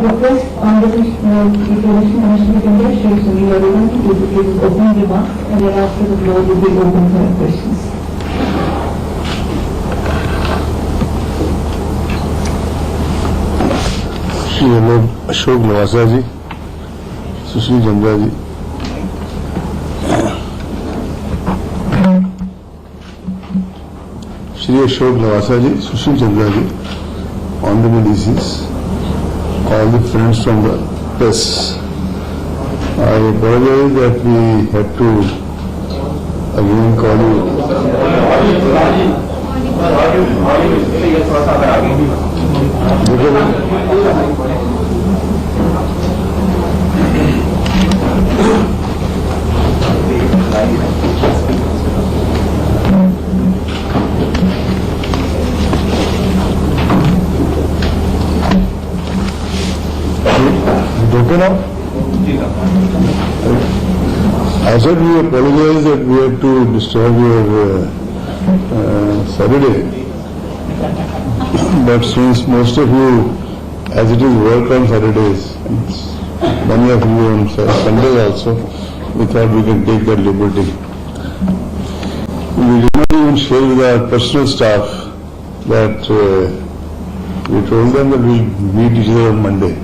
request Honorable Declaration Commissioner of India, Shri Sunil Arora, to give his opening remarks, and thereafter the floor will be open for questions. Shri Ashok Lavasa ji, Sushil Chandra ji, Shri Ashok Lavasa ji, Sushil Chandra ji, honorable DCs, all the friends from the press. I apologize that we had to again call you. Okay now? I said we apologize that we had to disturb your Saturday, but since most of you, as it is work on Saturdays, many of you on Sundays also, we thought we can take that liberty. We did not even share with our personal staff that we told them that we'll meet each other on Monday.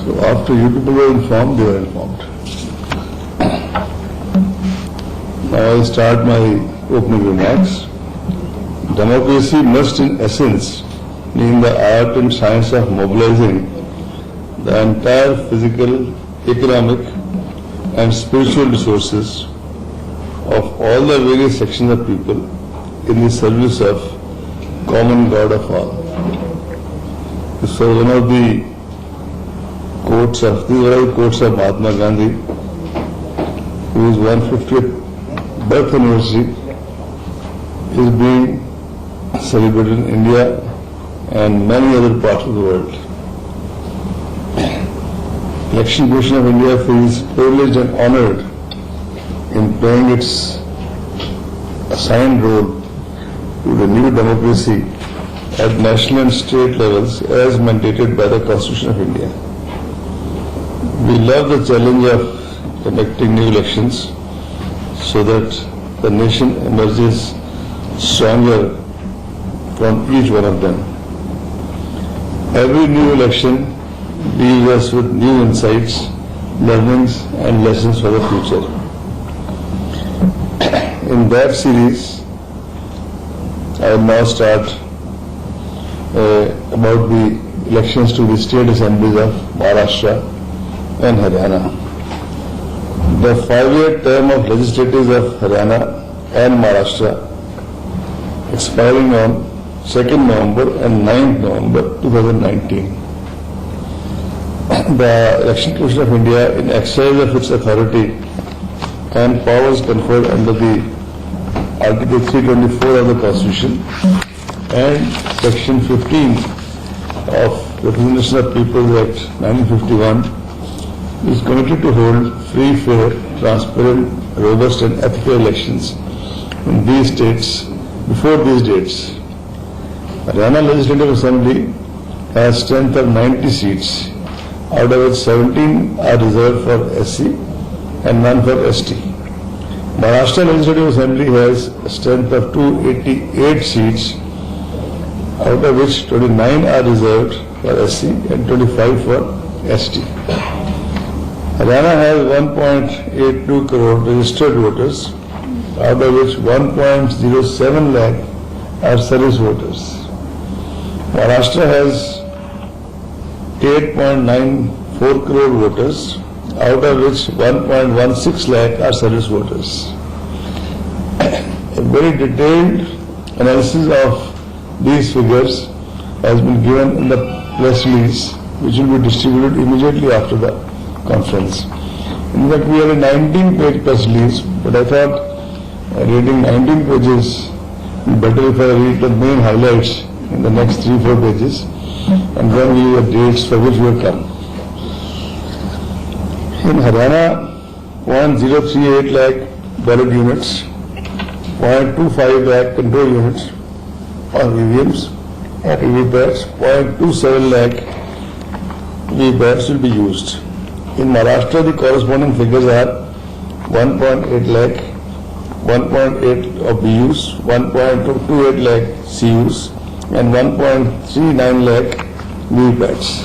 So after you people were informed, they were informed. Now I start my opening remarks. Democracy must in essence mean the art and science of mobilizing the entire physical, economic and spiritual resources of all the various sections of people in the service of common God of all. This was one of the quotes of Mahatma Gandhi, whose 150th birth anniversary is being celebrated in India and many other parts of the world. Election Commission of India feels privileged and honored in playing its assigned role to renew democracy at national and state levels as mandated by the Constitution of India. We love the challenge of conducting new elections so that the nation emerges stronger from each one of them. Every new election leaves us with new insights, learnings and lessons for the future. In that series, I will now start about the elections to the state assemblies of Maharashtra and Haryana. The 5-year term of legislatures of Haryana and Maharashtra expiring on 2nd November and 9th November 2019. The Election Commission of India, in exercise of its authority and powers conferred under the Article 324 of the Constitution and Section 15 of Representation of People's Act 1951, is committed to hold free, fair, transparent, robust and ethical elections in these states before these dates. Haryana Legislative Assembly has strength of 90 seats, out of which 17 are reserved for SC and none for ST. Maharashtra Legislative Assembly has a strength of 288 seats, out of which 29 are reserved for SC and 25 for ST. Haryana has 1.82 crore registered voters, out of which 1.07 lakh are service voters. Maharashtra has 8.94 crore voters, out of which 1.16 lakh are service voters. A very detailed analysis of these figures has been given in the press release, which will be distributed immediately after the conference. In fact, we have a 19-page press release, but I thought reading 19 pages better if I read the main highlights in the next 3-4 pages and then we have dates for which we have come. In Haryana, 0.038 lakh ballot units, 0.25 lakh control units or EVMs or EVPATs, 0.27 lakh VPATs will be used. In Maharashtra, the corresponding figures are 1.8 lakh, 1.8 of BUs, 1.28 lakh CUs, and 1.39 lakh VPATs.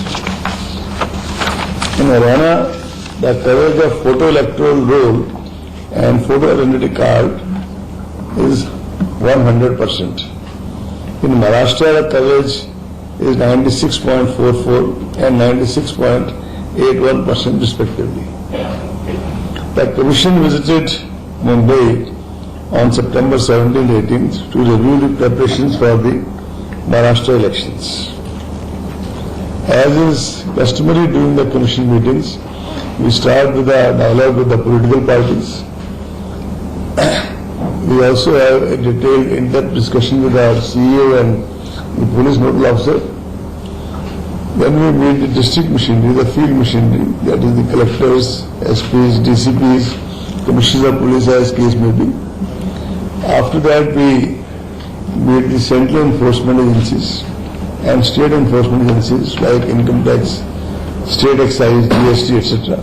In Haryana, the coverage of photo electoral roll and photo identity card is 100%. In Maharashtra, the coverage is 96.44 and 96.81% respectively. The Commission visited Mumbai on September 17-18 to review the preparations for the Maharashtra elections. As is customary during the Commission meetings, we start with a dialogue with the political parties. We also have a detailed in-depth discussion with our CEO and the police nodal officer. Then we meet the district machinery, the field machinery, that is the collectors, SPs, DCPs, commissioners of police as case may be. After that we meet the central enforcement agencies and state enforcement agencies like income tax, state excise, GST, etc.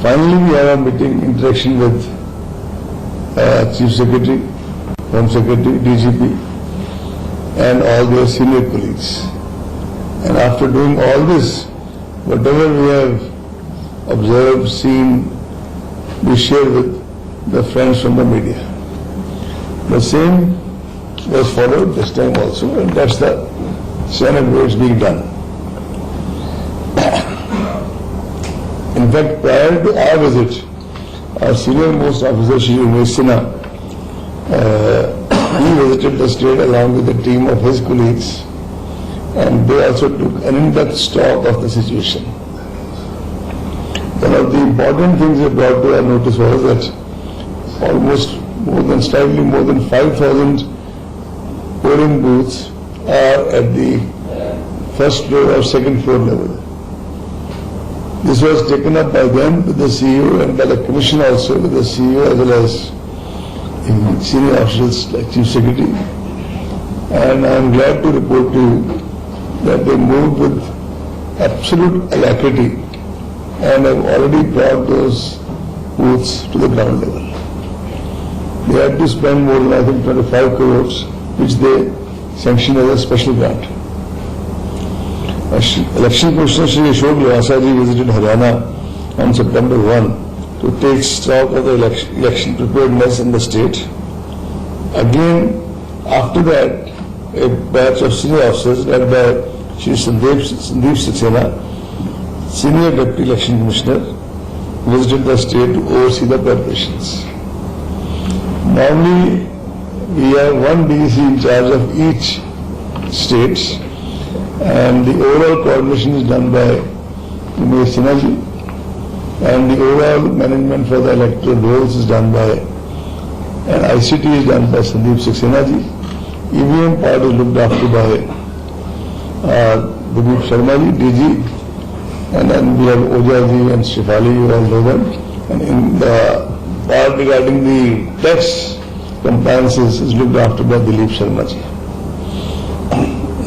Finally we have a meeting interaction with Chief Secretary, Home Secretary, DGP and all their senior colleagues. And after doing all this, whatever we have observed, seen, we share with the friends from the media. The same was followed this time also, and that's the Senate way it's being done. In fact, prior to our visit, our senior most officer, Shri Umesh Sinha, he visited the state along with a team of his colleagues, and they also took an in-depth stock of the situation. One of the important things they brought to our notice was that slightly more than 5,000 polling booths are at the first floor or second floor level. This was taken up by them with the CEO and by the Commission also with the CEO as well as senior officials like Chief Secretary. And I am glad to report to you that they moved with absolute alacrity and have already brought those booths to the ground level. They had to spend more than, I think, 25 crores, which they sanctioned as a special grant. Election Commissioner Shri Ashok Lavasa ji visited Haryana on September 1 to take stock of the election preparedness in the state. Again, after that, a batch of senior officers led by Shri Sandeep Saxena, Senior Deputy Election Commissioner, visited the state to oversee the preparations. Normally, we have one DEC in charge of each state, and the overall coordination is done by Umesh Sinha ji, and the overall management for the electoral rolls is done by, and ICT is done by Sandeep Saxena ji. EVM part is looked after by Dilip Sharma ji, DG, and then we have Oja ji and Shefali, you all know them. And in the part regarding the tax compliances is looked after by Dilip Sharma ji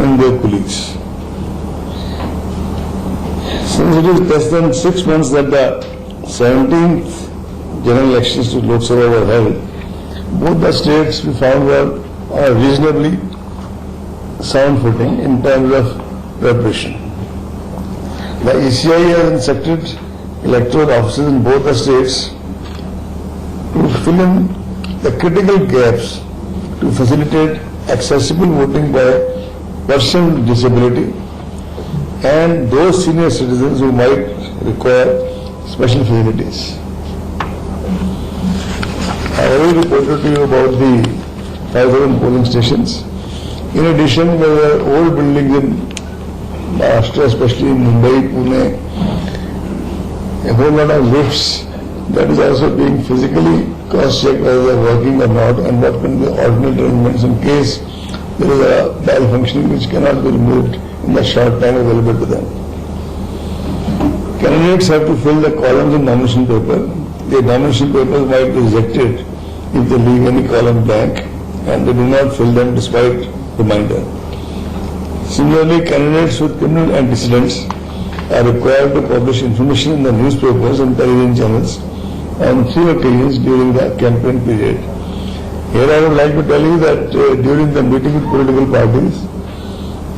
and their colleagues. Since it is less than 6 months that the 17th general elections to Lok Sabha were held, both the states we found were on a reasonably sound footing in terms of preparation. The ECI has instructed electoral officers in both the states to fill in the critical gaps to facilitate accessible voting by persons with disability and those senior citizens who might require special facilities. I already reported to you about the 5,000 polling stations. In addition, there were old buildings in Maharashtra, especially in Mumbai, Pune, a whole lot of lifts that is also being physically cross-checked whether they are working or not and what can be the alternate arrangements in case there is a malfunctioning which cannot be removed in the short time available to them. Candidates have to fill the columns in nomination paper. The nomination papers might be rejected if they leave any column blank and they do not fill them despite reminder. Similarly, candidates with criminal antecedents are required to publish information in the newspapers and television channels on 3 occasions during the campaign period. Here I would like to tell you that during the meeting with political parties,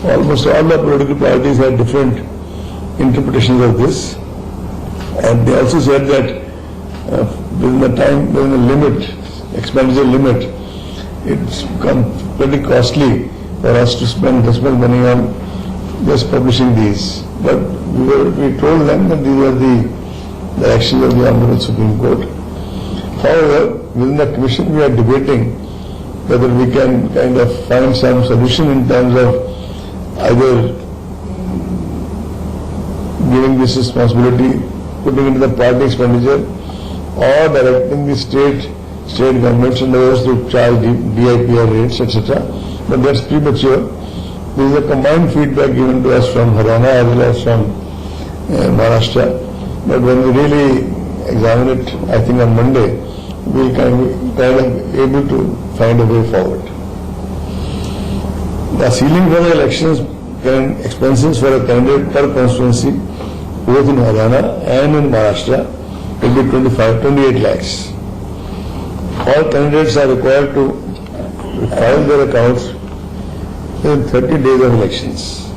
almost all the political parties had different interpretations of this, and they also said that within the limit, expenditure limit, it's become pretty costly for us to spend this much money on just publishing these. But we told them that these are the actions of the Honorable Supreme Court. However, within the Commission we are debating whether we can kind of find some solution in terms of either giving this responsibility, putting into the party expenditure, or directing the state governments and others to charge DIPR rates, etc. But that's premature. There is a combined feedback given to us from Haryana as well as from Maharashtra. But when we really examine it, I think on Monday, we'll kind of able to find a way forward. The ceiling for the elections expenses for a candidate per constituency, both in Haryana and in Maharashtra, will be 28 lakhs. All candidates are required to file their accounts within 30 days of elections.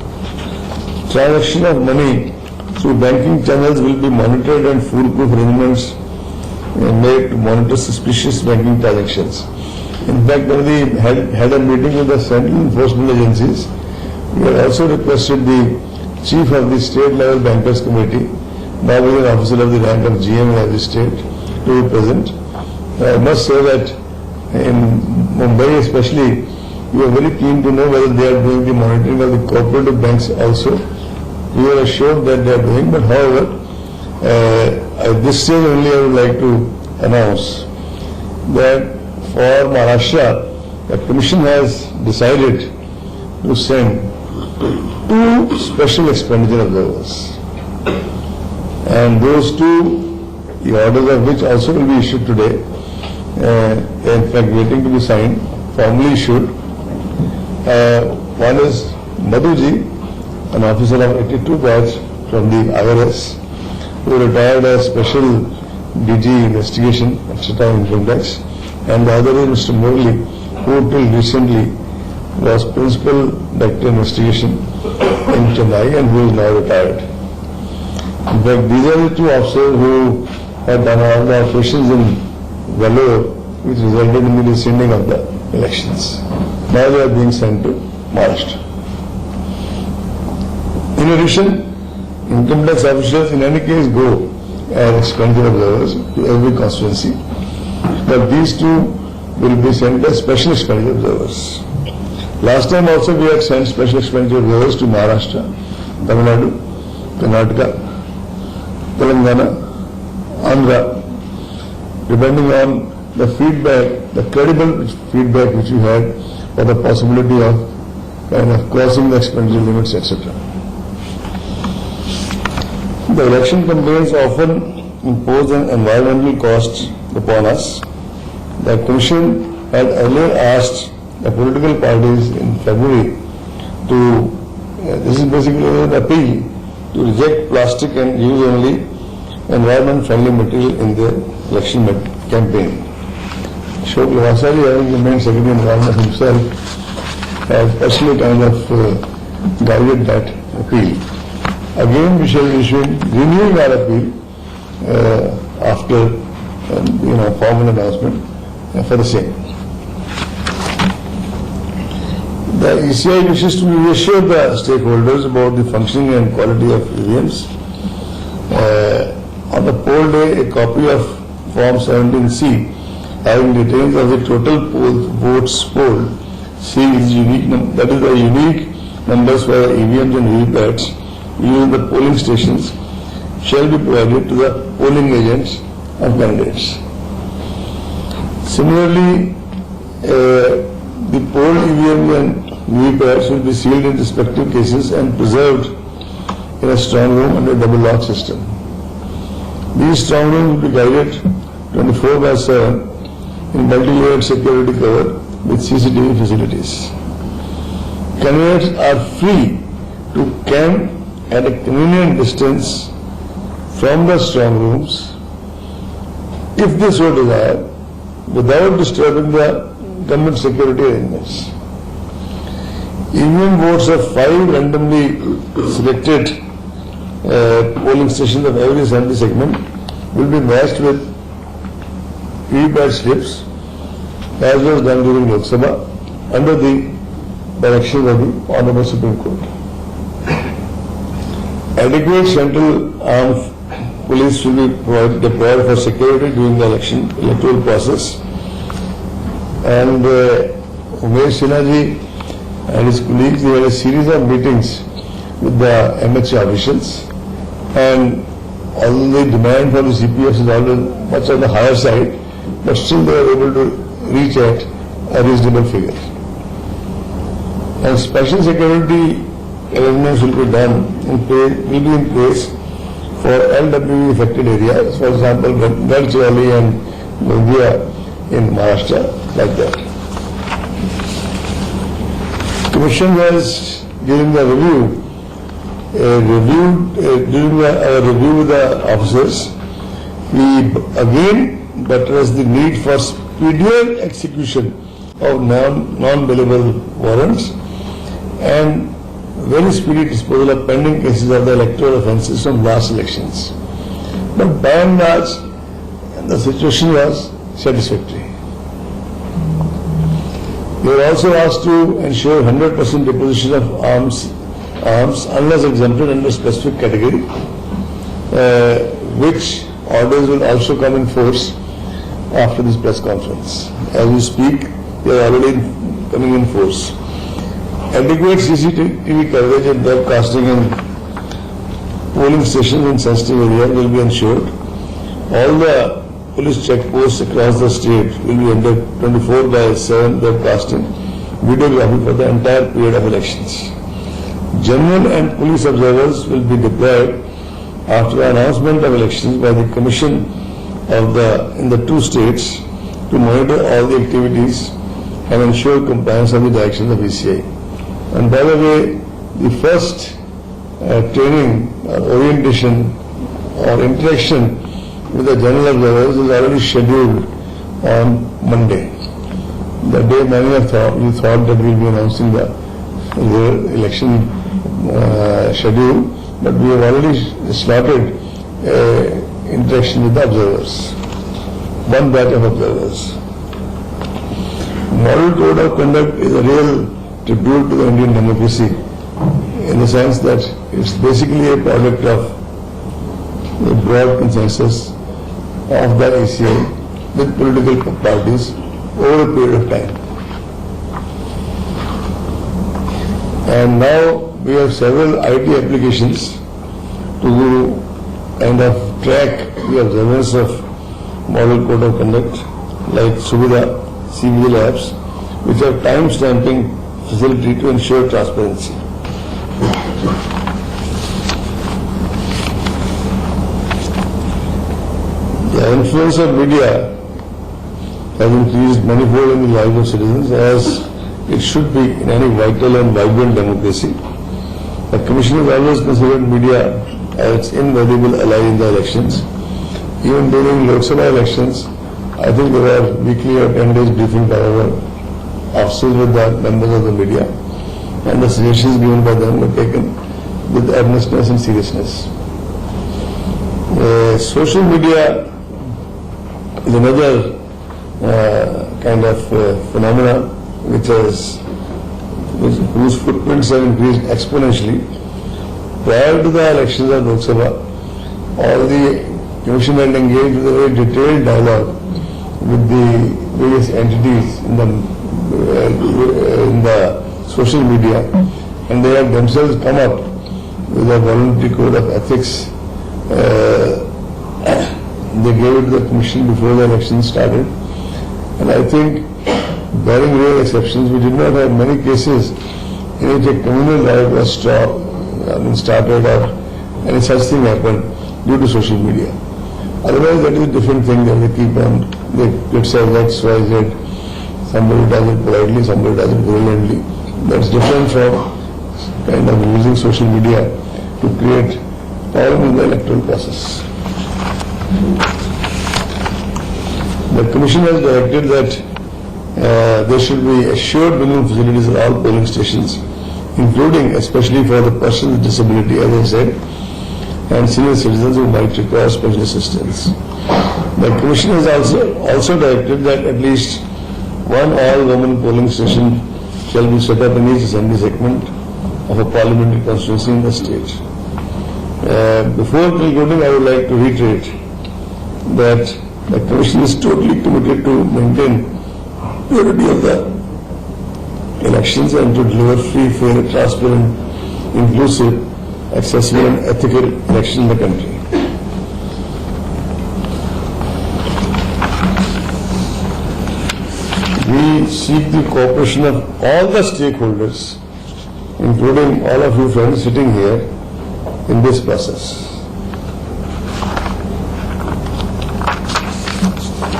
Transaction of money through banking channels will be monitored and foolproof arrangements made to monitor suspicious banking transactions. In fact, when we had a meeting with the central enforcement agencies, we had also requested the chief of the state level bankers committee, now with an officer of the rank of GM in every state, to be present. I must say that in Mumbai especially, we are very keen to know whether they are doing the monitoring of the cooperative banks also. We are assured that they are doing, but however, at this stage only I would like to announce that for Maharashtra, the Commission has decided to send 2 special expenditure observers. And those 2, the orders of which also will be issued today, in fact waiting to be signed, formally issued. One is Madhuji, an officer of 82 batch from the IRS, who retired as special DG investigation, etc. income tax, and the other is Mr. Murli, who till recently was principal director investigation in Chennai and who is now retired. In fact, these are the 2 officers who had done all the operations in Vellore, which resulted in the rescinding of the elections. Now they are being sent to Maharashtra. In addition, income tax officials in any case go as expenditure observers to every constituency, but these 2 will be sent as special expenditure observers. Last time also we had sent special expenditure observers to Maharashtra, Tamil Nadu, Karnataka, Telangana, Andhra, depending on the feedback, the credible feedback which we had for the possibility of kind of crossing the expenditure limits, etc. The election campaigns often impose an environmental cost upon us. The Commission had earlier asked the political parties in February to, this is basically an appeal, to reject plastic and use only environment-friendly material in their election campaign. Ashok Lavasa, having remained Secretary of Environment himself, has personally kind of guided that appeal. Again, we shall be renewing our appeal after formal announcement for the same. The ECI wishes to reassure the stakeholders about the functioning and quality of EVMs. On the poll day, a copy of Form 17C having details of the total votes polled, C is unique, that is the unique numbers for EVMs and VVPATs used in the polling stations, shall be provided to the polling agents of candidates. Similarly, the polled EVMs and VVPATs will be sealed in respective cases and preserved in a strong room under double lock system. These strong rooms will be guided 24/7 in multi-layered security cover with CCTV facilities. Candidates are free to camp at a convenient distance from the strong rooms, if they so desire, without disturbing the government security arrangements. EVM votes of 5 randomly selected polling stations of every assembly segment will be matched with VVPAT slips as was done during Lok Sabha under the direction of the Honorable Supreme Court. Adequate central armed police will be deployed for security during the electoral process. And Umesh Sinha ji and his colleagues, they had a series of meetings with the MHA officials, and although the demand for the CPS is always much on the higher side, but still they are able to reach at a reasonable figure. And special security arrangements will be in place for LWE affected areas, for example, Gadchiroli and Gondia in Maharashtra, like that. Commission has, during the review with the officers, we again buttressed the need for speedier execution of non-bailable warrants and very speedy disposal of pending cases of the electoral offences from last elections. But by and large, the situation was satisfactory. We were also asked to ensure 100% deposition of arms unless exempted under specific category, which orders will also come in force after this press conference. As we speak, they are already coming in force. Adequate CCTV coverage and broadcasting in polling stations in sensitive areas will be ensured. All the police checkposts across the state will be under 24/7 broadcasting videography for the entire period of elections. General and police observers will be deployed after the announcement of elections by the Commission in the 2 states to monitor all the activities and ensure compliance of the directions of ECI. And by the way, the first training, orientation or interaction with the general observers is already scheduled on Monday. The day many of you thought that we will be announcing the election schedule, but we have already slotted interaction with the observers, one batch of observers. Model Code of Conduct is a real tribute to the Indian democracy in the sense that it's basically a product of the broad consensus of the ECI with political parties over a period of time. And now we have several IT applications to kind of track the observance of Model Code of Conduct, like Suvidha, CVL apps, which have time-stamping facility to ensure transparency. The influence of media has increased manifold in the lives of citizens, as it should be in any vital and vibrant democracy. The Commission has always considered media as its invaluable ally in the elections. Even during Lok Sabha elections, I think there were weekly or 10 days briefing by our officers with the members of the media, and the suggestions given by them were taken with earnestness and seriousness. Social media is another kind of phenomena whose footprints have increased exponentially. Prior to the elections of Lok Sabha, all the Commission had engaged with a very detailed dialogue with the various entities in the social media, and they have themselves come up with a voluntary code of ethics. They gave it to the Commission before the election started, and I think, barring rare exceptions, we did not have many cases in which a communal riot was started or any such thing happened due to social media. Otherwise, that is a different thing that they keep on, they criticize X, Y, Z. Somebody does it politely, somebody does it virulently. That's different from kind of using social media to create problem in the electoral process. The Commission has directed that there should be assured minimum facilities at all polling stations, including especially for the persons with disability, as I said, and senior citizens who might require special assistance. The Commission has also directed that at least one all-woman polling station shall be set up in each assembly segment of a parliamentary constituency in the state. Before concluding, I would like to reiterate that the Commission is totally committed to maintain purity of the elections and to deliver free, fair, transparent, inclusive, accessible and ethical elections in the country. We seek the cooperation of all the stakeholders, including all of you friends sitting here, in this process.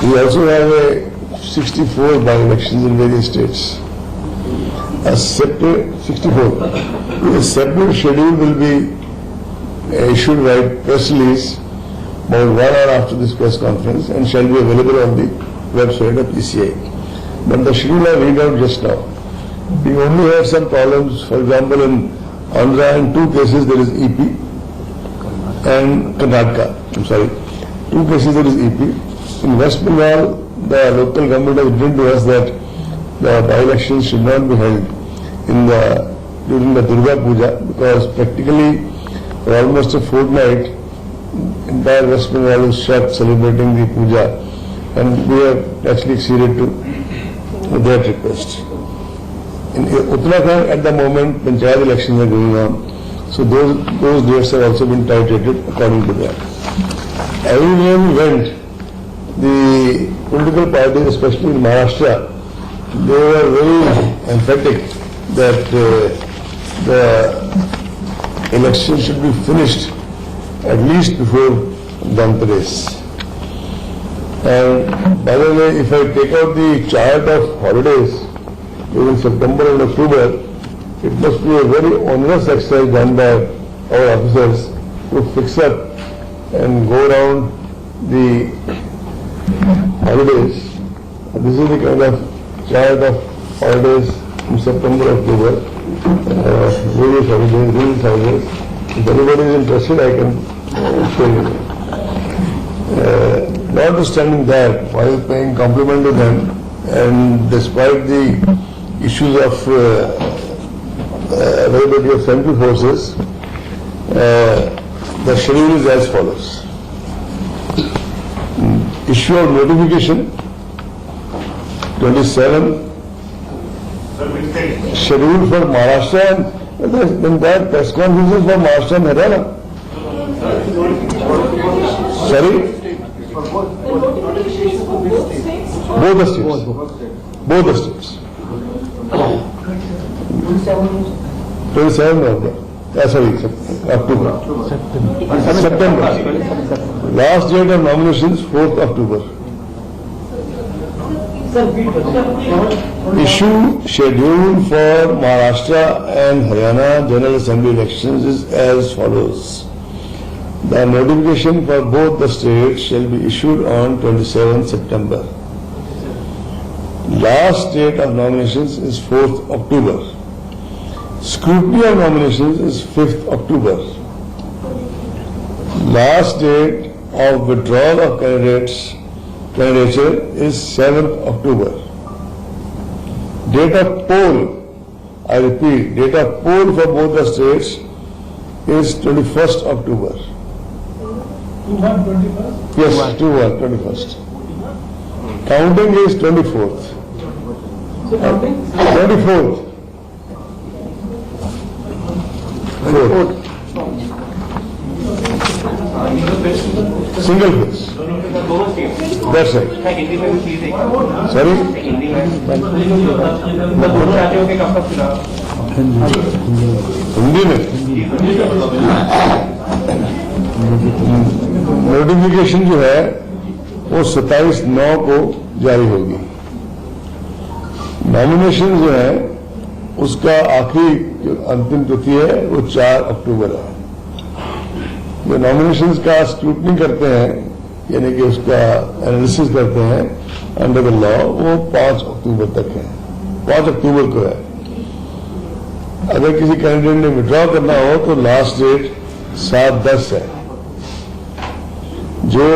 We also have a 64 by-elections in various states. A separate 64. A separate schedule will be issued by press release about 1 hour after this press conference and shall be available on the website of PCI. But the schedule I read out just now. We only have some problems. For example, in Andhra, in 2 cases there is EP and Karnataka. I'm sorry. 2 cases there is EP. In West Bengal, the local government has written to us that the by-elections should not be held during the Durga Puja because practically for almost a fortnight, entire West Bengal is shut celebrating the puja, and we have actually acceded to that request. In Uttarakhand, at the moment, Panchayat elections are going on, so those dates have also been titrated according to that. Everywhere we went, the political parties, especially in Maharashtra, they were very emphatic that the election should be finished at least before Dhanteras. And by the way, if I take out the chart of holidays during September and October, it must be a very onerous exercise done by our officers to fix up and go around the holidays. This is the kind of chart of holidays in September, October, various holidays, religious holidays. If anybody is interested, I can show you. Notwithstanding that, while paying compliment to them, and despite the issues of availability of central forces, the schedule is as follows. Issue of notification, 27, schedule for Maharashtra, and the entire press conferences for Maharashtra and Haryana. Sorry? Both the states. Both the states. 27 of them. Sorry, October. September. Last date of nominations, 4th October. Issue schedule for Maharashtra and Haryana General Assembly elections is as follows. The notification for both the states shall be issued on 27 September. Last date of nominations is 4th October. Scrutiny of nominations is 5th October. Last date of withdrawal of candidature is 7th October. Date of poll, I repeat, date of poll for both the states is 21st October. 21st? Yes, 21st. Counting is 24th. So counting? 24th. 4th. Single phase. That's right. Sorry? Hindi में notification जो है वो 27/9 को जारी होगी। Nomination जो है उसका आखिरी अंतिम तिथि है वो 4 अक्टूबर है। जो नॉमिनेशंस का स्क्रूटनी करते हैं, यानी कि उसका एनालिसिस करते हैं अंडर द लॉ, वो 5 अक्टूबर तक है, 5 अक्टूबर को है। अगर किसी कैंडिडेट ने विड्रॉ करना हो तो लास्ट डेट 7/10 है। जो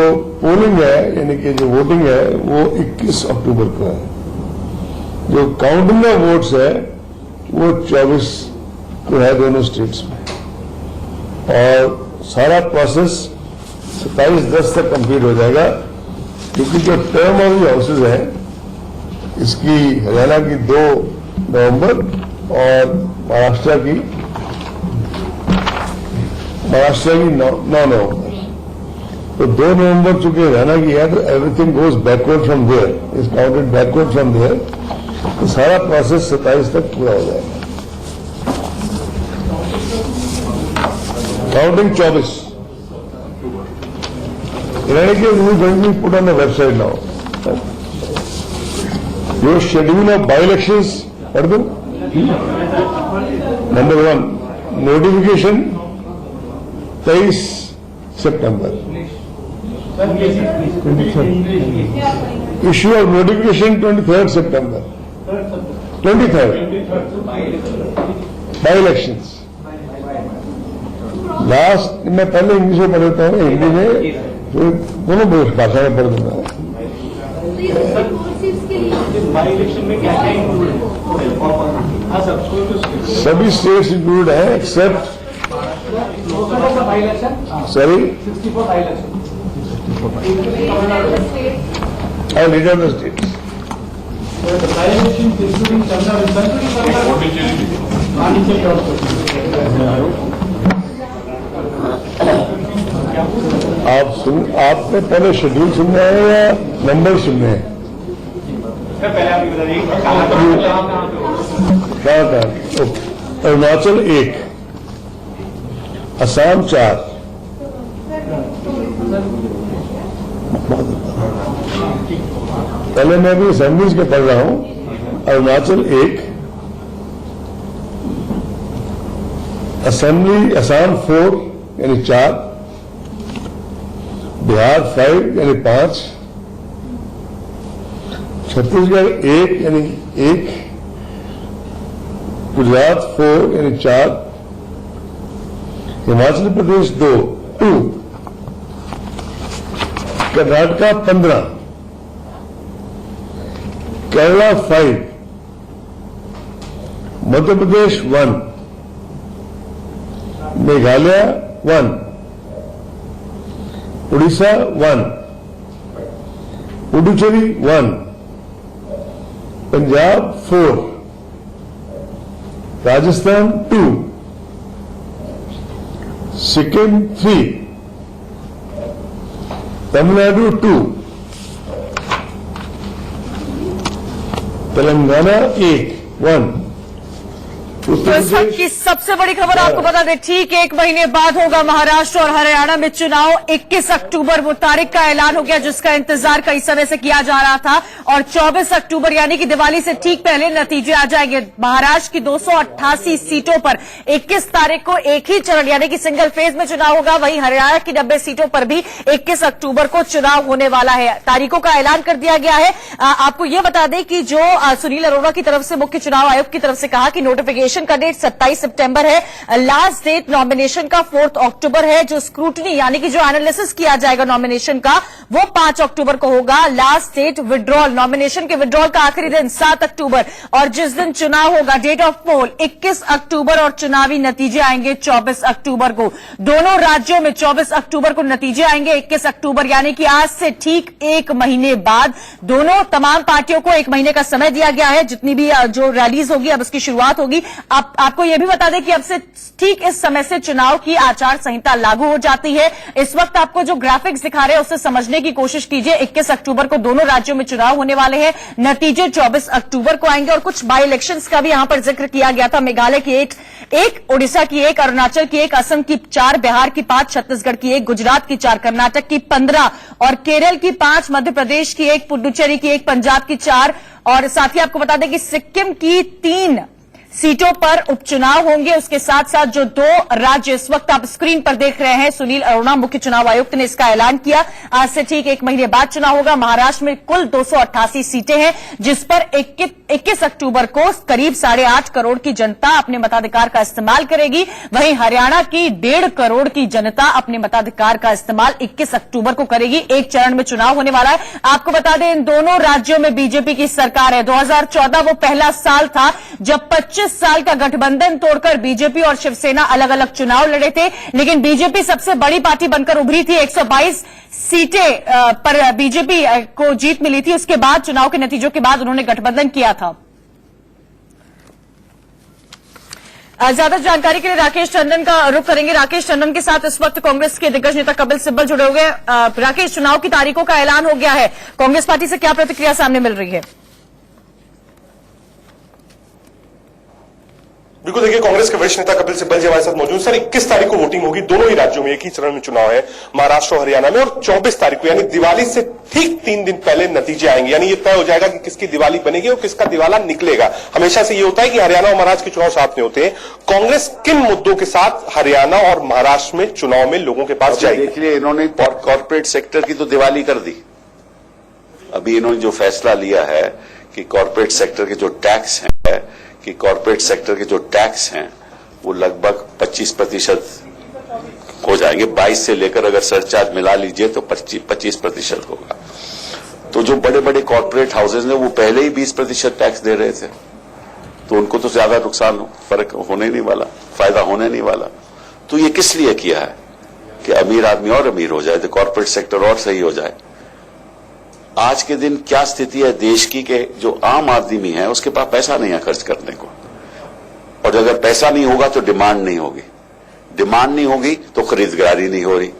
पोलिंग है, यानी कि जो वोटिंग है, वो 21 अक्टूबर को है। जो काउंटिंग ऑफ वोट्स है वो 24 को है दोनों स्टेट्स में, और सारा प्रोसेस 27/10 तक कंप्लीट हो जाएगा, क्योंकि जो टर्म ऑफ द हाउसेज है इसकी हरियाणा की 2 नवंबर और महाराष्ट्र की 9 नवंबर। तो 2 नवंबर चूंकि हरियाणा की है तो everything goes backward from there, is counted backward from there, तो सारा प्रोसेस 27 तक पूरा हो जाएगा। काउंटिंग 24। हरियाणा के rule going to put on the website now. जो शेड्यूल ऑफ बाई इलेक्शंस पढ़ दो। Number 1, notification 23 September. Issue of notification 23 September. 23 by elections. Last मैं पहले इंग्लिश में पढ़ देता हूँ, हिंदी में दोनों भाषा में पढ़ दूंगा। सभी स्टेट्स इंक्लूड है except leader of the states. आपने पहले शेड्यूल सुनना है या नंबर सुनने हैं? अरुणाचल 1, असम 4, पहले मैं भी असेंबलीज के पढ़ रहा हूं। अरुणाचल 1, असेंबली असम 4 यानी 4, बिहार 5 यानी 5, छत्तीसगढ़ 1 यानी 1, गुजरात 4 यानी 4, हिमाचल प्रदेश 2, कर्नाटका 15, केरला 5, मध्य प्रदेश 1, मेघालय 1, उड़ीसा 1, पुडुचेरी 1, पंजाब 4, राजस्थान 2, सिक्किम 3, तमिलनाडु 2, तेलंगाना 1, तो इस वक्त की सबसे बड़ी खबर आपको बता दें, ठीक 1 महीने बाद होगा महाराष्ट्र और हरियाणा में चुनाव। 21 अक्टूबर वो तारीख का ऐलान हो गया जिसका इंतजार कई समय से किया जा रहा था, और 24 अक्टूबर यानी कि दिवाली से ठीक पहले नतीजे आ जाएंगे। महाराष्ट्र की 288 सीटों पर 21 तारीख को एक ही चरण यानी कि सिंगल फेज में चुनाव होगा। वहीं हरियाणा की 90 सीटों पर भी 21 अक्टूबर को चुनाव होने वाला है। तारीखों का ऐलान कर दिया गया है। आपको यह बता दें कि जो सुनील अरोड़ा की तरफ से मुख्य चुनाव आयोग की तरफ से कहा कि नोटिफिकेशन का डेट 27 सितंबर है, लास्ट डेट नॉमिनेशन का 4 अक्टूबर है, जो स्क्रूटनी यानी कि जो एनालिसिस किया जाएगा नॉमिनेशन का वो 5 अक्टूबर को होगा। लास्ट डेट विड्रॉल, नॉमिनेशन के विड्रॉल का आखिरी दिन 7 अक्टूबर, और जिस दिन चुनाव होगा डेट ऑफ पोल 21 अक्टूबर, और चुनावी नतीजे आएंगे 24 अक्टूबर को। दोनों राज्यों में 24 अक्टूबर को नतीजे आएंगे। 21 अक्टूबर यानी कि आज से ठीक 1 महीने बाद दोनों तमाम पार्टियों को 1 महीने का समय दिया गया है। जितनी भी जो रैलीज होगी अब उसकी शुरुआत होगी। आपको यह भी बता दें कि अब से ठीक इस समय से चुनाव की आचार संहिता लागू हो जाती है। इस वक्त आपको जो ग्राफिक्स दिखा रहे हैं उससे समझने की कोशिश कीजिए। 21 अक्टूबर को दोनों राज्यों में चुनाव होने वाले हैं, नतीजे 24 अक्टूबर को आएंगे। और कुछ बाई इलेक्शंस का भी यहां पर जिक्र किया गया था। मेघालय की 1, उड़ीसा की 1, अरुणाचल की 1, असम की 4, बिहार की 5, छत्तीसगढ़ की 1, गुजरात की 4, कर्नाटक की 15 और केरल की 5, मध्य प्रदेश की 1, पुडुचेरी की 1, पंजाब की 4, और साथ ही आपको बता दें कि सिक्किम की 3 सीटों पर उपचुनाव होंगे। उसके साथ साथ जो 2 राज्य इस वक्त आप स्क्रीन पर देख रहे हैं, सुनील अरोड़ा मुख्य चुनाव आयुक्त ने इसका ऐलान किया। आज से ठीक 1 महीने बाद चुनाव होगा। महाराष्ट्र में कुल 288 सीटें हैं, जिस पर 21 अक्टूबर को करीब 8.5 करोड़ की जनता अपने मताधिकार का इस्तेमाल करेगी। वहीं हरियाणा की 1.5 करोड़ की जनता अपने मताधिकार का इस्तेमाल 21 अक्टूबर को करेगी। एक चरण में चुनाव होने वाला है। आपको बता दें, इन दोनों राज्यों में बीजेपी की सरकार है। 2014 वो पहला साल था जब 25 साल का गठबंधन तोड़कर बीजेपी और शिवसेना अलग अलग चुनाव लड़े थे, लेकिन बीजेपी सबसे बड़ी पार्टी बनकर उभरी थी। 122 सीटें पर बीजेपी को जीत मिली थी। उसके बाद चुनाव के नतीजों के बाद उन्होंने गठबंधन किया था। ज्यादा जानकारी के लिए राकेश टंडन का रुख करेंगे। राकेश टंडन के साथ इस वक्त कांग्रेस के दिग्गज नेता कपिल सिब्बल जुड़े हुए हैं। राकेश, चुनाव की तारीखों का ऐलान हो गया है, कांग्रेस पार्टी से क्या प्रतिक्रिया सामने मिल रही है? बिल्कुल, देखिए, कांग्रेस के वरिष्ठ नेता कपिल सिब्बल जी हमारे साथ मौजूद। सर, 21 तारीख को वोटिंग होगी। दोनों ही राज्यों में एक ही चरण में चुनाव है, महाराष्ट्र और हरियाणा में, और 24 तारीख को यानी दिवाली से ठीक 3 दिन पहले नतीजे आएंगे। यानी ये तय हो जाएगा कि किसकी दिवाली बनेगी और किसका दिवाला निकलेगा। हमेशा से ये होता है कि हरियाणा और महाराष्ट्र के चुनाव साथ में होते हैं। कांग्रेस किन मुद्दों के साथ हरियाणा और महाराष्ट्र में चुनाव में लोगों के पास जाएगी? देख लिए, इन्होंने कॉर्पोरेट सेक्टर की तो दिवाली कर दी। अभी इन्होंने जो फैसला लिया है कि कॉर्पोरेट सेक्टर के जो टैक्स हैं वो लगभग 25% हो जाएंगे। 22 से लेकर अगर सरचार्ज मिला लीजिए तो 25% होगा। तो जो बड़े बड़े कॉर्पोरेट हाउसेज ने वो पहले ही 20% टैक्स दे रहे थे, तो उनको तो ज्यादा नुकसान फर्क होने नहीं वाला, फायदा होने नहीं वाला। तो ये किस लिए किया है कि अमीर आदमी और अमीर हो जाए, तो कॉर्पोरेट सेक्टर और सही हो जाए। आज के दिन क्या स्थिति है देश की कि जो आम आदमी है उसके पास पैसा नहीं है खर्च करने को, और अगर पैसा नहीं होगा तो डिमांड नहीं होगी, डिमांड नहीं होगी तो खरीददारी नहीं हो रही,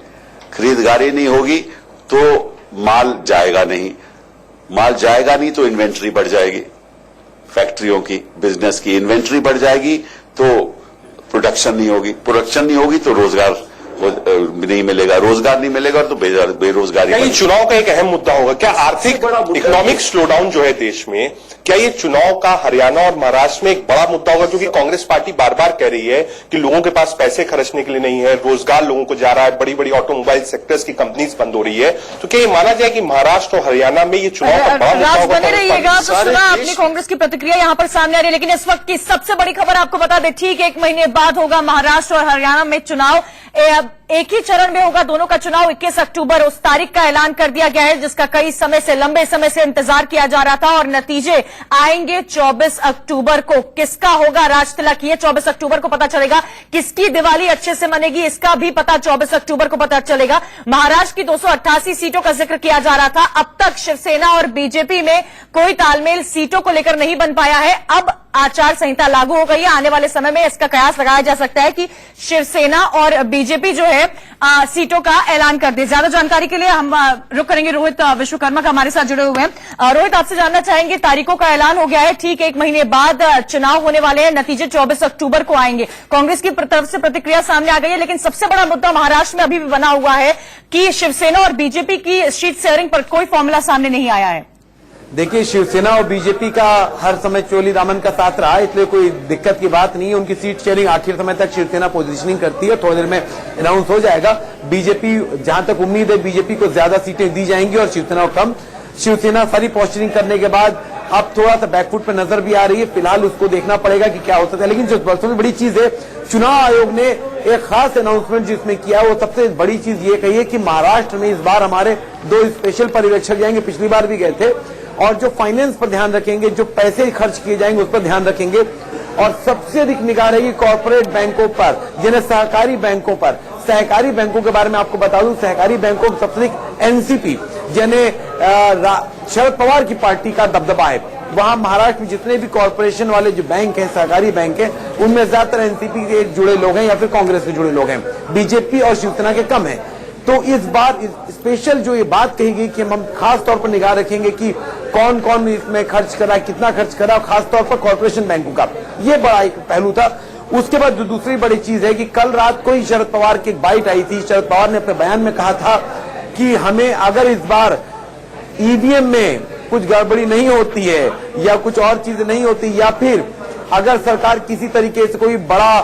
खरीददारी नहीं होगी तो माल जाएगा नहीं, माल जाएगा नहीं तो इन्वेंट्री बढ़ जाएगी, फैक्ट्रियों की, बिजनेस की इन्वेंट्री बढ़ जाएगी तो प्रोडक्शन नहीं होगी, प्रोडक्शन नहीं होगी तो रोजगार नहीं मिलेगा, रोजगार नहीं मिलेगा तो बेरोजगारी। ये चुनाव का एक अहम मुद्दा होगा क्या? आर्थिक इकोनॉमिक स्लोडाउन जो है देश में, क्या ये चुनाव का हरियाणा और महाराष्ट्र में एक बड़ा मुद्दा होगा? क्योंकि कांग्रेस पार्टी बार बार कह रही है कि लोगों के पास पैसे खर्चने के लिए नहीं है, रोजगार लोगों को जा रहा है, बड़ी बड़ी ऑटोमोबाइल सेक्टर्स की कंपनीज बंद हो रही है। तो क्या ये माना जाए कि महाराष्ट्र और हरियाणा में ये चुनाव का बड़ा मुद्दा होगा? बने रहिएगा। तो सुना आपने कांग्रेस की प्रतिक्रिया यहां पर सामने आ रही है, लेकिन इस वक्त की सबसे बड़ी खबर आपको बता दें, ठीक 1 महीने बाद होगा महाराष्ट्र और हरियाणा में चुनाव। एक ही चरण में होगा दोनों का चुनाव। 21 अक्टूबर उस तारीख का ऐलान कर दिया गया है जिसका कई समय से, लंबे समय से इंतजार किया जा रहा था, और नतीजे आएंगे 24 अक्टूबर को। किसका होगा राज तिलक, ये 24 अक्टूबर को पता चलेगा। किसकी दिवाली अच्छे से मनेगी, इसका भी पता 24 अक्टूबर को पता चलेगा। महाराष्ट्र की 288 सीटों का जिक्र किया जा रहा था। अब तक शिवसेना और बीजेपी में कोई तालमेल सीटों को लेकर नहीं बन पाया है। अब आचार संहिता लागू हो गई है। आने वाले समय में इसका कयास लगाया जा सकता है कि शिवसेना और बीजेपी जो है सीटों का ऐलान कर दे। ज्यादा जानकारी के लिए हम रुक करेंगे रोहित विश्वकर्मा का, हमारे साथ जुड़े हुए हैं। रोहित, आपसे जानना चाहेंगे, तारीखों का ऐलान हो गया है, ठीक 1 महीने बाद चुनाव होने वाले हैं, नतीजे 24 अक्टूबर को आएंगे। कांग्रेस की तरफ से प्रतिक्रिया सामने आ गई है, लेकिन सबसे बड़ा मुद्दा महाराष्ट्र में अभी भी बना हुआ है कि शिवसेना और बीजेपी की सीट शेयरिंग पर कोई फॉर्मूला सामने नहीं आया है। देखिए, शिवसेना और बीजेपी का हर समय चोली दामन का साथ रहा, इसलिए कोई दिक्कत की बात नहीं है। उनकी सीट शेयरिंग आखिर समय तक शिवसेना पोजीशनिंग करती है, थोड़ी देर में अनाउंस हो जाएगा। बीजेपी, जहां तक उम्मीद है, बीजेपी को ज्यादा सीटें दी जाएंगी और शिवसेना को कम। शिवसेना सारी पोस्टरिंग करने के बाद अब थोड़ा सा बैकफुट पे नजर भी आ रही है। फिलहाल उसको देखना पड़ेगा कि क्या हो सकता है, लेकिन जो सबसे बड़ी चीज है, चुनाव आयोग ने एक खास अनाउंसमेंट जिसमें किया, वो सबसे बड़ी चीज ये कही है कि महाराष्ट्र में इस बार हमारे 2 स्पेशल पर्यवेक्षक जाएंगे, पिछली बार भी गए थे, और जो फाइनेंस पर ध्यान रखेंगे, जो पैसे खर्च किए जाएंगे उस पर ध्यान रखेंगे, और सबसे अधिक निगाह रहेगी कॉर्पोरेट बैंकों पर, यानी सहकारी बैंकों पर। सहकारी बैंकों के बारे में आपको बता दूं, सहकारी बैंकों में सबसे अधिक एनसीपी, यानी शरद पवार की पार्टी का दबदबा है। वहां महाराष्ट्र में जितने भी कॉर्पोरेशन वाले जो बैंक हैं, सहकारी बैंक हैं, उनमें ज्यादातर एनसीपी के जुड़े लोग हैं या फिर कांग्रेस से जुड़े लोग हैं। बीजेपी और शिवसेना के कम है। तो इस बार स्पेशल जो ये बात कही गई कि हम खास तौर पर निगाह रखेंगे कि कौन कौन इसमें खर्च करा, कितना खर्च करा, और खास तौर पर कॉर्पोरेशन बैंकों का, ये बड़ा एक पहलू था। उसके बाद जो दूसरी बड़ी चीज है कि कल रात को ही शरद पवार की एक बाइट आई थी। शरद पवार ने अपने बयान में कहा था कि हमें अगर इस बार ईवीएम में कुछ गड़बड़ी नहीं होती है या कुछ और चीजें नहीं होती, या फिर अगर सरकार किसी तरीके से कोई बड़ा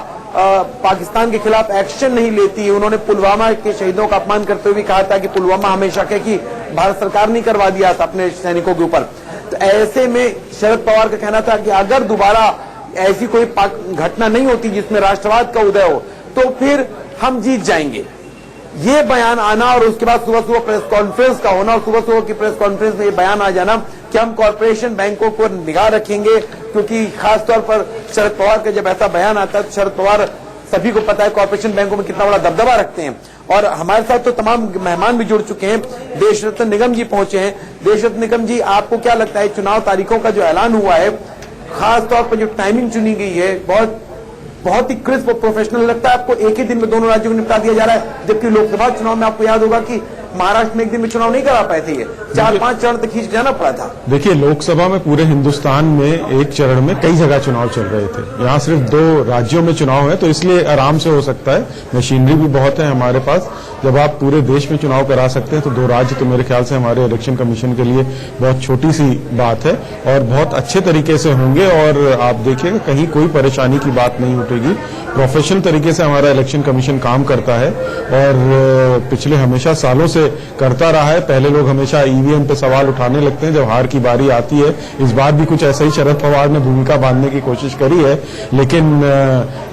पाकिस्तान के खिलाफ एक्शन नहीं लेती, उन्होंने पुलवामा के शहीदों का अपमान करते हुए कहा था कि पुलवामा हमेशा के कि भारत सरकार नहीं करवा दिया था अपने सैनिकों के ऊपर, तो ऐसे में शरद पवार का कहना था कि अगर दोबारा ऐसी कोई घटना नहीं होती जिसमें राष्ट्रवाद का उदय हो तो फिर हम जीत जाएंगे। ये बयान आना और उसके बाद सुबह सुबह प्रेस कॉन्फ्रेंस का होना और सुबह सुबह की प्रेस कॉन्फ्रेंस में ये बयान आ जाना कि हम कॉर्पोरेशन बैंकों पर निगाह रखेंगे, क्योंकि खासतौर पर शरद पवार का जब ऐसा बयान आता है तो शरद पवार सभी को पता है कॉर्पोरेशन बैंकों में कितना बड़ा दबदबा रखते हैं। और हमारे साथ तो तमाम मेहमान भी जुड़ चुके हैं। देश रत्न निगम जी पहुंचे हैं। देश रत्न निगम जी, आपको क्या लगता है चुनाव तारीखों का जो ऐलान हुआ है, खासतौर पर जो टाइमिंग चुनी गई है, बहुत ही क्रिस्प और प्रोफेशनल लगता है आपको? एक ही दिन में दोनों राज्यों को निपटा दिया जा रहा है, जबकि लोकसभा चुनाव में आपको याद होगा कि महाराष्ट्र में एक दिन में चुनाव नहीं करा पाए थे, ये 4-5 चरण तक खींच जाना पड़ा था। देखिए, लोकसभा में पूरे हिंदुस्तान में एक चरण में कई जगह चुनाव चल रहे थे, यहाँ सिर्फ 2 राज्यों में चुनाव है, तो इसलिए आराम से हो सकता है। मशीनरी भी बहुत है हमारे पास, जब आप पूरे देश में चुनाव करा सकते हैं तो 2 राज्य तो मेरे ख्याल से हमारे इलेक्शन कमीशन के लिए बहुत छोटी सी बात है और बहुत अच्छे तरीके से होंगे। और आप देखिएगा कहीं कोई परेशानी की बात नहीं उठेगी। प्रोफेशनल तरीके से हमारा इलेक्शन कमीशन काम करता है और पिछले हमेशा सालों से करता रहा है। पहले लोग हमेशा ईवीएम पे सवाल उठाने लगते हैं जब हार की बारी आती है। इस बार भी कुछ ऐसा ही शरद पवार ने भूमिका बांधने की कोशिश करी है, लेकिन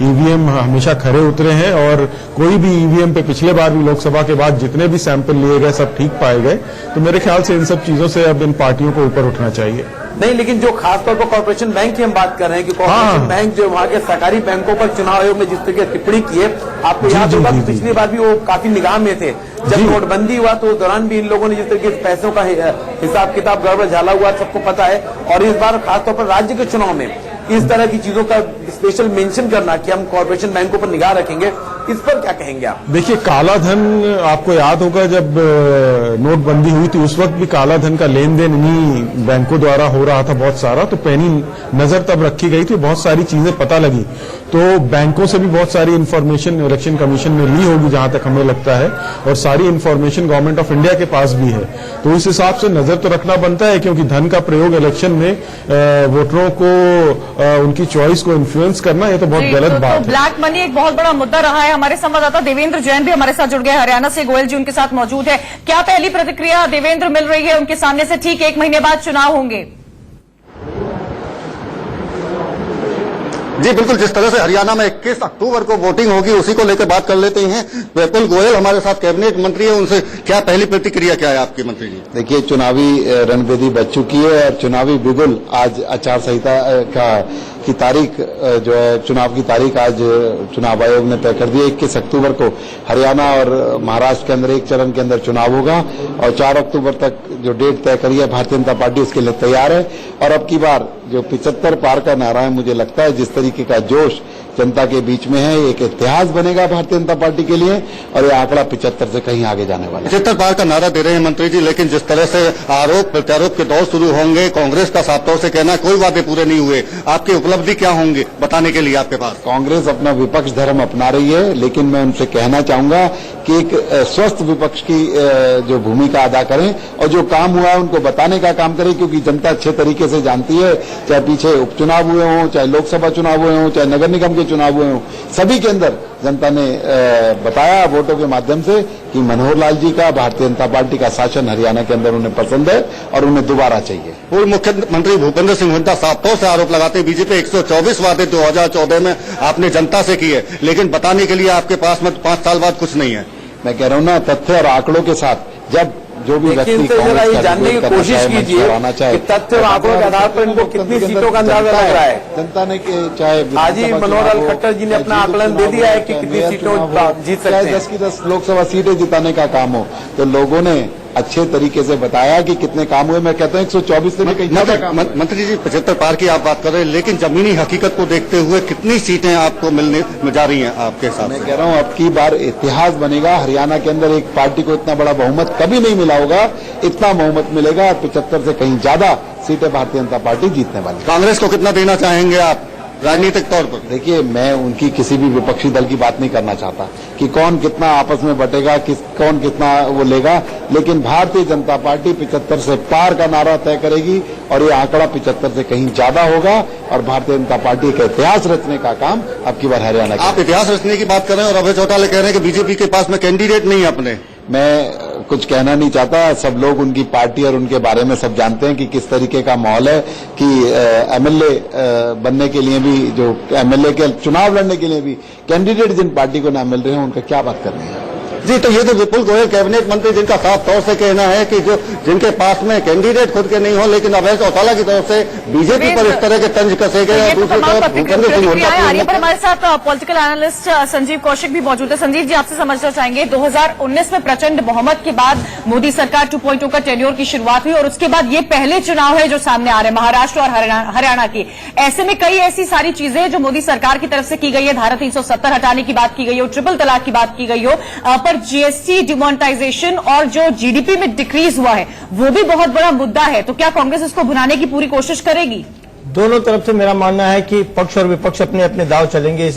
ईवीएम हमेशा खरे उतरे हैं और कोई भी ईवीएम पे पिछले बार भी लोकसभा के बाद जितने भी सैंपल लिए गए सब ठीक पाए गए। तो मेरे ख्याल से इन सब चीजों से अब इन पार्टियों को ऊपर उठना चाहिए। नहीं, लेकिन जो खासतौर पर कॉर्पोरेशन बैंक की हम बात कर रहे हैं कि कॉर्पोरेशन बैंक जो वहां के सरकारी बैंकों पर चुनाव आयोग ने जिस तरीके से टिप्पणी की है, आपको याद होगा कि पिछली बार भी वो काफी निगाह में थे। जब नोटबंदी हुआ तो उस दौरान भी इन लोगों ने जिस तरीके से पैसों का हिसाब किताब गड़बड़ झाला हुआ सबको पता है। और इस बार खासतौर पर राज्य के चुनाव में इस तरह की चीजों का स्पेशल मेंशन करना कि हम कॉर्पोरेशन बैंकों पर निगाह रखेंगे, इस पर क्या कहेंगे आप? देखिए, काला धन आपको याद होगा जब नोटबंदी हुई थी उस वक्त भी काला धन का लेन देन इन्हीं बैंकों द्वारा हो रहा था बहुत सारा, तो पैनी नजर तब रखी गई थी, बहुत सारी चीजें पता लगी। तो बैंकों से भी बहुत सारी इन्फॉर्मेशन इलेक्शन कमीशन ने ली होगी जहां तक हमें लगता है, और सारी इन्फॉर्मेशन गवर्नमेंट ऑफ इंडिया के पास भी है। तो इस हिसाब से नजर तो रखना बनता है, क्योंकि धन का प्रयोग इलेक्शन में वोटरों को उनकी चॉइस को इन्फ्लुएंस करना, ये तो बहुत गलत बात है। ब्लैक मनी एक बहुत बड़ा मुद्दा रहा है। हमारे संवाददाता देवेंद्र जैन भी हमारे साथ जुड़ गए हरियाणा से। गोयल जी उनके साथ मौजूद है। क्या पहली प्रतिक्रिया देवेंद्र मिल रही है उनके सामने से? ठीक 1 महीने बाद चुनाव होंगे। जी बिल्कुल, जिस तरह से हरियाणा में 21 अक्टूबर को वोटिंग होगी उसी को लेकर बात कर लेते हैं। विपुल गोयल हमारे साथ कैबिनेट मंत्री है, उनसे क्या पहली प्रतिक्रिया क्या है आपकी मंत्री जी? देखिए, चुनावी रणभेदी बच चुकी है और चुनावी बिगुल आज आचार संहिता की तारीख जो है, चुनाव की तारीख आज चुनाव आयोग ने तय कर दी है। 21 अक्टूबर को हरियाणा और महाराष्ट्र के अंदर एक चरण के अंदर चुनाव होगा और 4 अक्टूबर तक जो डेट तय करी है भारतीय जनता पार्टी उसके लिए तैयार है। और अब की बार जो 75 पार का नारा है, मुझे लगता है जिस तरीके का जोश जनता के बीच में है, एक इतिहास बनेगा भारतीय जनता पार्टी के लिए और ये आंकड़ा 75 से कहीं आगे जाने वाला है। 75 पार का नारा दे रहे हैं मंत्री जी, लेकिन जिस तरह से आरोप प्रत्यारोप के दौर शुरू होंगे, कांग्रेस का साफ तौर से कहना है कोई वादे पूरे नहीं हुए। आपकी उपलब्धि क्या होंगे बताने के लिए आपके पास? कांग्रेस अपना विपक्ष धर्म अपना रही है, लेकिन मैं उनसे कहना चाहूंगा कि एक स्वस्थ विपक्ष की जो भूमिका अदा करें और जो काम हुआ है उनको बताने का काम करें, क्योंकि जनता अच्छे तरीके से जानती है। चाहे पीछे उपचुनाव हुए हों, चाहे लोकसभा चुनाव हुए हों, चाहे नगर निगम के चुनाव हुए हों, सभी के अंदर जनता ने बताया वोटों के माध्यम से कि मनोहर लाल जी का, भारतीय जनता पार्टी का शासन हरियाणा के अंदर उन्हें पसंद है और उन्हें दोबारा चाहिए। पूर्व मुख्यमंत्री भूपेंद्र सिंह हुड्डा साफ तौर से आरोप लगाते हैं बीजेपी 124 वादे 2014 में आपने जनता से किए, लेकिन बताने के लिए आपके पास में 5 साल बाद कुछ नहीं है। मैं कह रहा हूं ना, तथ्य और आंकड़ों के साथ जब जो भी व्यक्ति जरा ये जानने की कोशिश कीजिए कि तथ्य और आंकड़ों के आधार पर इनको कितनी सीटों का अंदाजा लग रहा है। जनता ने चाहे आज ही मनोहर लाल खट्टर जी ने अपना आकलन दे दिया है कि कितनी सीटों जीत सकते हैं। 10 की 10 लोकसभा सीटें जिताने का काम हो, तो लोगों ने अच्छे तरीके से बताया कि कितने काम हुए। मैं कहता हूं 124 से कहीं ज्यादा काम। मंत्री जी 75 पार की आप बात कर रहे हैं, लेकिन जमीनी हकीकत को देखते हुए कितनी सीटें आपको मिलने जा रही हैं आपके साथ? मैं कह रहा हूं अब की बार इतिहास बनेगा। हरियाणा के अंदर एक पार्टी को इतना बड़ा बहुमत कभी नहीं मिला होगा, इतना बहुमत मिलेगा। 75 से कहीं ज्यादा सीटें भारतीय जनता पार्टी जीतने वाली। कांग्रेस को कितना देना चाहेंगे आप? राजनीतिक तौर पर? देखिए, मैं उनकी किसी भी विपक्षी दल की बात नहीं करना चाहता कि कौन कितना आपस में बटेगा, कौन कितना वो लेगा, लेकिन भारतीय जनता पार्टी 75 से पार का नारा तय करेगी और ये आंकड़ा 75 से कहीं ज्यादा होगा और भारतीय जनता पार्टी का इतिहास रचने का काम अब की बार हरियाणा आप इतिहास रचने की बात कर रहे हैं और अभय चौटाला कह रहे हैं कि बीजेपी के पास में कैंडिडेट नहीं है अपने। मैं कुछ कहना नहीं चाहता, सब लोग उनकी पार्टी और उनके बारे में सब जानते हैं कि किस तरीके का माहौल है, कि एमएलए बनने के लिए भी, जो एमएलए के चुनाव लड़ने के लिए भी कैंडिडेट जिन पार्टी को ना मिल रहे हैं उनका क्या बात करनी है। जी, तो ये तो विपुल गोयल कैबिनेट मंत्री जिनका साफ तौर से कहना है कि जो जिनके पास में कैंडिडेट खुद के नहीं हो, लेकिन अभय चौटाला की तरफ से बीजेपी पर इस तरह के तंज कसे गए और दूसरी तरफ भूपेंद्र सिंह हुड्डा। पर हमारे साथ पॉलिटिकल एनालिस्ट संजीव कौशिक भी मौजूद है। संजीव जी, आपसे समझना चाहेंगे, 2019 में प्रचंड बहुमत के बाद मोदी सरकार 2.0 का टेन्योर की शुरुआत हुई और उसके बाद ये पहले चुनाव है जो सामने आ रहे हैं महाराष्ट्र और हरियाणा की। ऐसे में कई ऐसी सारी चीजें जो मोदी सरकार की तरफ से की गई है, धारा 370 हटाने की बात की गई हो, ट्रिपल तलाक की बात की गई हो, पर जीएसटी डिमोनेटाइजेशन और जो जीडीपी में डिक्रीज हुआ है वो भी बहुत बड़ा मुद्दा है। तो क्या कांग्रेस इसको भुनाने की पूरी कोशिश करेगी? दोनों तरफ से मेरा मानना है कि पक्ष और विपक्ष अपने अपने दाव चलेंगे इस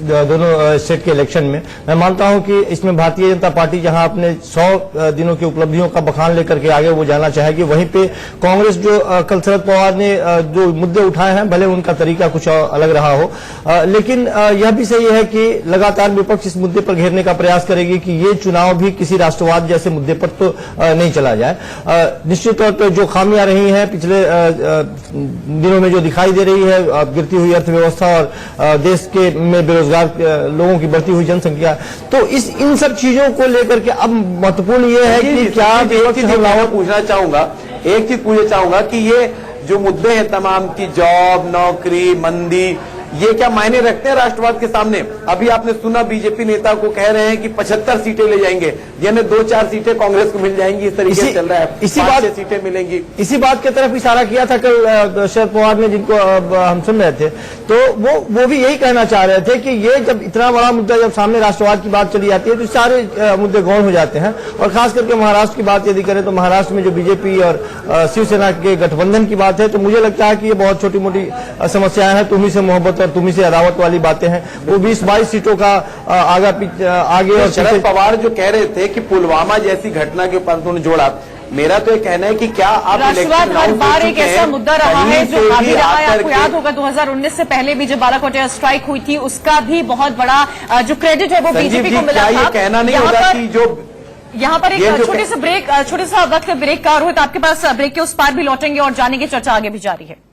दोनों स्टेट के इलेक्शन में। मैं मानता हूं कि इसमें भारतीय जनता पार्टी जहां अपने 100 दिनों की उपलब्धियों का बखान लेकर के आगे वो जाना चाहेगी, वहीं पे कांग्रेस जो कल शरद पवार ने जो मुद्दे उठाए हैं, भले उनका तरीका कुछ अलग रहा हो, लेकिन यह भी सही है कि लगातार विपक्ष इस मुद्दे पर घेरने का प्रयास करेगी कि ये चुनाव भी किसी राष्ट्रवाद जैसे मुद्दे पर तो नहीं चला जाए। निश्चित तौर पर जो खामियां रही हैं पिछले दिनों में जो दिखाई दे रही है, गिरती हुई अर्थव्यवस्था और देश के में बेरोजगार लोगों की बढ़ती हुई जनसंख्या, तो इन सब चीजों को लेकर के अब महत्वपूर्ण ये है कि क्या पूछना चाहूंगा कि ये जो मुद्दे हैं तमाम की जॉब, नौकरी, मंदी, ये क्या मायने रखते हैं राष्ट्रवाद के सामने? अभी आपने सुना बीजेपी नेता को कह रहे हैं कि 75 सीटें ले जाएंगे, यानी 2-4 सीटें कांग्रेस को मिल जाएंगी, इस तरीके से चल रहा है। इसी बात सीटें मिलेंगी, इसी बात की तरफ इशारा किया था कल शरद पवार ने, जिनको हम सुन रहे थे, तो वो भी यही कहना चाह रहे थे कि ये जब इतना बड़ा मुद्दा जब सामने राष्ट्रवाद की बात चली जाती है तो सारे मुद्दे गौण हो जाते हैं। और खास करके महाराष्ट्र की बात यदि करें तो महाराष्ट्र में जो बीजेपी और शिवसेना के गठबंधन की बात है, तो मुझे लगता है कि ये बहुत छोटी मोटी समस्याएं हैं, तुम्ही से मोहब्बत और तुम्ही से अदावत वाली बातें हैं। वो 20-22 सीटों का आगे और शरद पवार जो कह रहे थे कि पुलवामा जैसी घटना के ऊपर उन्होंने जोड़ा। मेरा तो ये कहना है कि क्या आप राष्ट्रवाद हर बार एक ऐसा मुद्दा रहा है जो हावी रहा है। आपको याद होगा 2019 से पहले भी जब बालाकोट एयर स्ट्राइक हुई थी, उसका भी बहुत बड़ा जो क्रेडिट है वो बीजेपी को मिला था। कहना नहीं होगा कि जो यहाँ पर एक छोटे सा वक्त ब्रेक का और हुआ, तो आपके पास ब्रेक के उस पार भी लौटेंगे और जाने की चर्चा आगे भी जारी है।